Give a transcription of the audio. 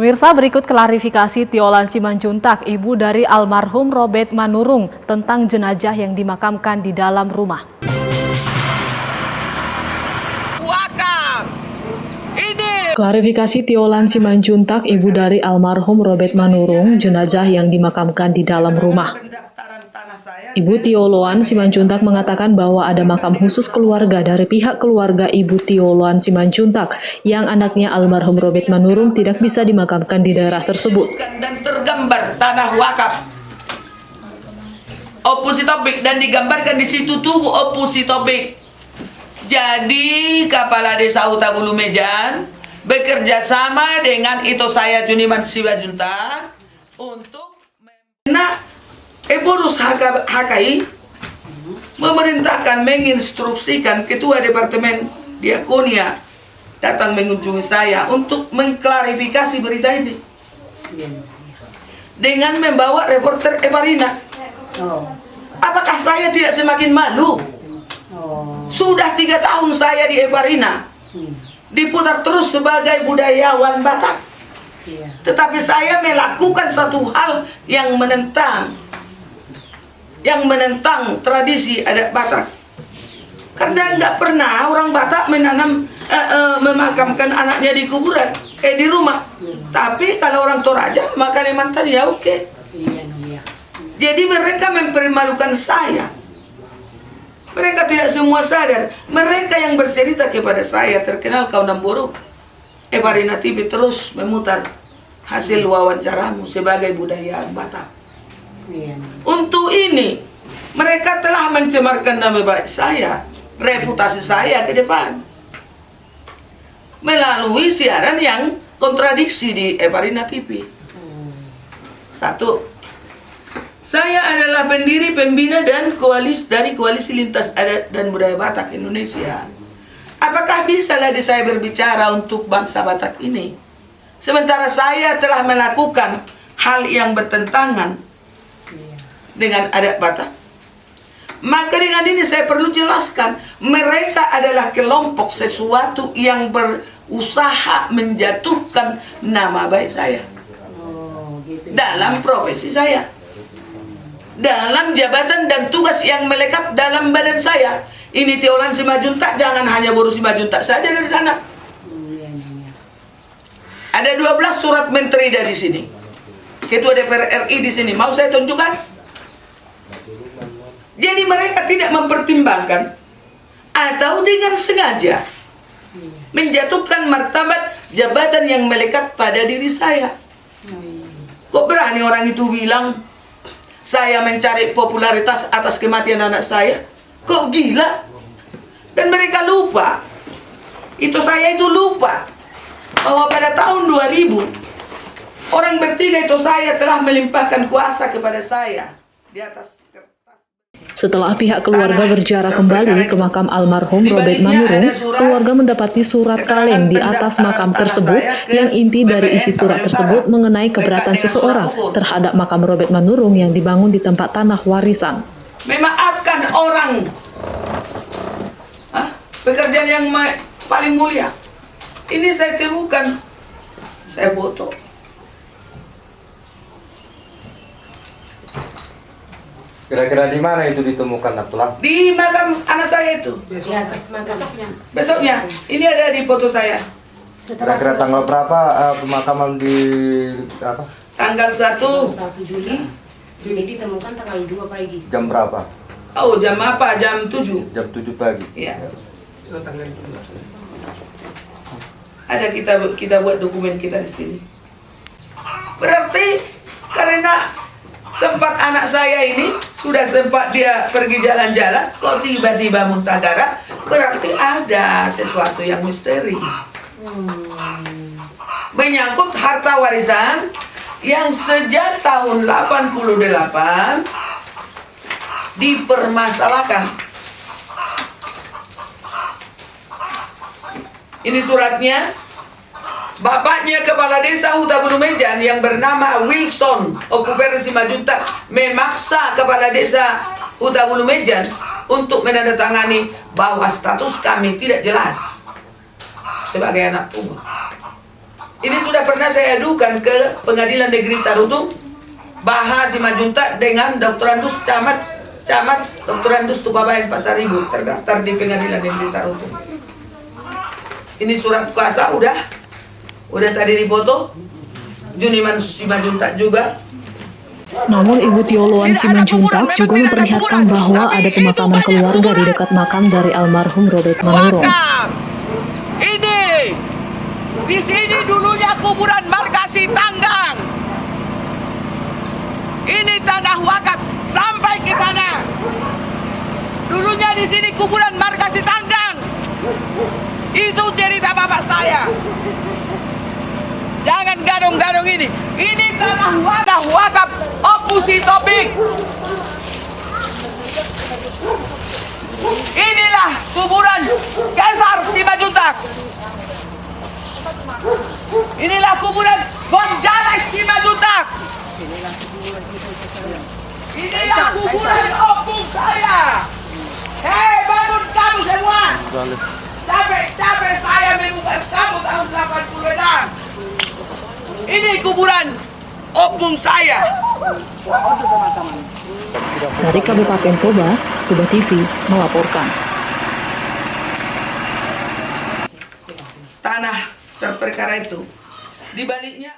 Pemirsa, berikut klarifikasi Tiolan Simanjuntak, ibu dari almarhum Robert Manurung, tentang jenazah yang dimakamkan di dalam rumah. Klarifikasi Tiolan Simanjuntak, ibu dari almarhum Robert Manurung, jenazah yang dimakamkan di dalam rumah. Ibu Tioloan Simanjuntak mengatakan bahwa ada makam khusus keluarga dari pihak keluarga Ibu Tioloan Simanjuntak yang anaknya almarhum Robert Manurung tidak bisa dimakamkan di daerah tersebut. Dan tergambar tanah wakaf Opusitobik dan digambarkan di situ tugu Opusitobik. Jadi Kepala Desa Huta Bulu Mejan bekerja sama dengan itu saya Juniman Simanjuntak untuk Pengurus HKI memerintahkan menginstruksikan Ketua Departemen Diakonia datang mengunjungi saya untuk mengklarifikasi berita ini dengan membawa reporter Eparina. Apakah saya tidak semakin malu? Sudah 3 tahun saya di Eparina, diputar terus sebagai budayawan Batak, tetapi saya melakukan satu hal yang menentang tradisi adat Batak. Karena nggak pernah orang Batak memakamkan anaknya di kuburan, di rumah. Tapi kalau orang Toraja, maka Kalimantan ya oke. Jadi mereka mempermalukan saya. Mereka tidak semua sadar. Mereka yang bercerita kepada saya terkenal kau Namburu. Eparina TV terus memutar hasil wawancaramu sebagai budayaan Batak. Untuk ini mereka telah mencemarkan nama baik saya, reputasi saya ke depan melalui siaran yang kontradiksi di Eparina TV. 1. Saya adalah pendiri, pembina dan dari Koalisi Lintas Adat dan Budaya Batak Indonesia. Apakah bisa lagi saya berbicara untuk bangsa Batak ini sementara saya telah melakukan hal yang bertentangan dengan adat Batak? Maka dengan ini saya perlu jelaskan, mereka adalah kelompok sesuatu yang berusaha menjatuhkan nama baik saya dalam profesi saya, dalam jabatan dan tugas yang melekat dalam badan saya. Ini Tiolan Simanjuntak, jangan hanya Boru Simanjuntak saja dari sana. Ada 12 surat menteri dari sini, Ketua DPR RI di sini. Mau saya tunjukkan? Jadi mereka tidak mempertimbangkan atau dengan sengaja menjatuhkan martabat jabatan yang melekat pada diri saya. Kok berani orang itu bilang saya mencari popularitas atas kematian anak saya? Kok gila? Dan mereka lupa, saya itu lupa bahwa pada tahun 2000 orang bertiga itu saya telah melimpahkan kuasa kepada saya di atas. Setelah pihak keluarga berziarah kembali ke makam almarhum Robert Manurung, keluarga mendapati surat kaleng di atas makam tersebut yang inti dari isi surat tersebut mengenai keberatan seseorang terhadap makam Robert Manurung yang dibangun di tempat tanah warisan. Memaafkan orang, pekerjaan yang paling mulia. Ini saya temukan, saya foto. Kira-kira di mana itu ditemukan tulang? Di makam anak saya itu. Besoknya. Ini ada di foto saya. Kira-kira tanggal berapa pemakaman di apa? Tanggal 1 Juli. Jadi ditemukan tanggal 2 pagi. Jam berapa? Oh, jam apa? Jam 7. Jam 7 pagi. Iya. Ada kita buat dokumen kita di sini. Berarti karena sempat anak saya ini sudah sempat dia pergi jalan-jalan, kok tiba-tiba muntah darah, berarti ada sesuatu yang misteri menyangkut harta warisan yang sejak tahun 88 dipermasalahkan. Ini suratnya. Bapaknya Kepala Desa Huta Bulu Mejan yang bernama Wilson Opuperi Simanjuntak memaksa Kepala Desa Huta Bulu Mejan untuk menandatangani bahwa status kami tidak jelas sebagai anak pungut. Ini sudah pernah saya adukan ke Pengadilan Negeri Tarutung, Baha Simanjuntak dengan Dr. Andus Camat Dr. Andus Tupabayan Pasar Ibu terdaftar di Pengadilan Negeri Tarutung. Ini surat kuasa udah tadi dipoto. Juniman Simanjuntak juga. Namun Ibu Tioloan Simanjuntak juga memperlihatkan bahwa ada pemakaman keluarga di dekat makam dari almarhum Robert Manurung. Wakaf. Ini di sini dulunya kuburan Markasi Tanggang. Ini tanah wakaf sampai ke sana. Dulunya di sini kuburan Markasi Tanggang. Itu cerita bapak saya. Jangan gadong-gadong ini. Ini tanah wakaf Opusi Topik. Inilah kuburan Kaisar Simanjuntak. Inilah kuburan Gonzales Simanjuntak. Inilah kuburan opung saya. Hei, bangun kamu semua. Capek saya menemukan kamu tahun 86. Ini kuburan opung saya. Dari Kabupaten Toba, Toba TV melaporkan. Tanah terperkara itu di baliknya